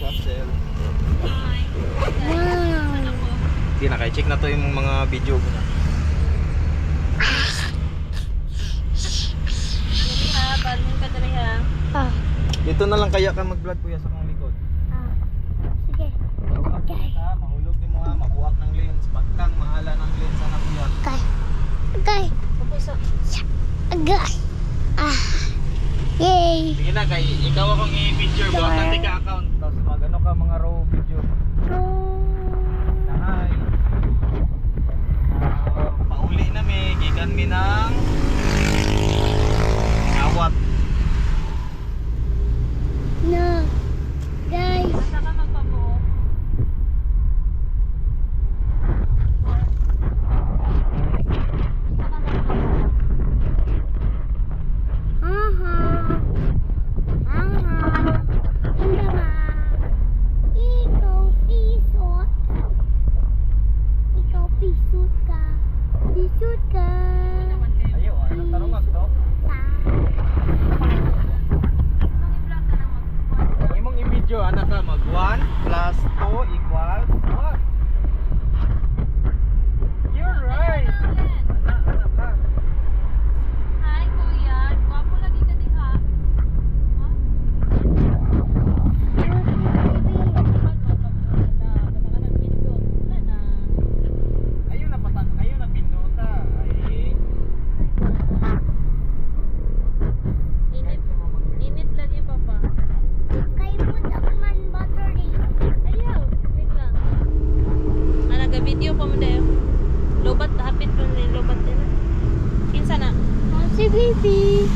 Shuttle. Wow. Hindi na, kaya check na to yung mga video ko na. Dali ha, balon ka dali ha. Ah, Dito na lang kaya ka mag-vlog kuya sa kong likod. ah. Sige. Mahulog ulit ha, mahulog din mo ha, mabuak ng lens. Pagkang mahala ng lens na kuya. Okay. Okay. Pupuso. Agay. Ah. Yay. Sige na, kay ikaw akong i-picture buhat natin ka account. Tapos mag-ano ka mga raw video. Na hi. Pauli na may gikan mi ng awat. No. Guys. Asa ka magpabuo? Aha. Aha. Ganda ba? Ikaw pisot. Ikaw pisot ka. Pisot ka. Ayo, anong tarong to? Imong i-video anak ka mag 1 plus 2 equals what? You're right. Anak ka. Hi kuya, gwapo lagi ka diha. Ha? Ayun na pinduta. Ay. Init lagi papa. Kay put ako man battery. Ayaw, wait lang. Naga-video pa mo dayo. Lobat, hapit pa ni lobat din. Kinsa na? Si baby.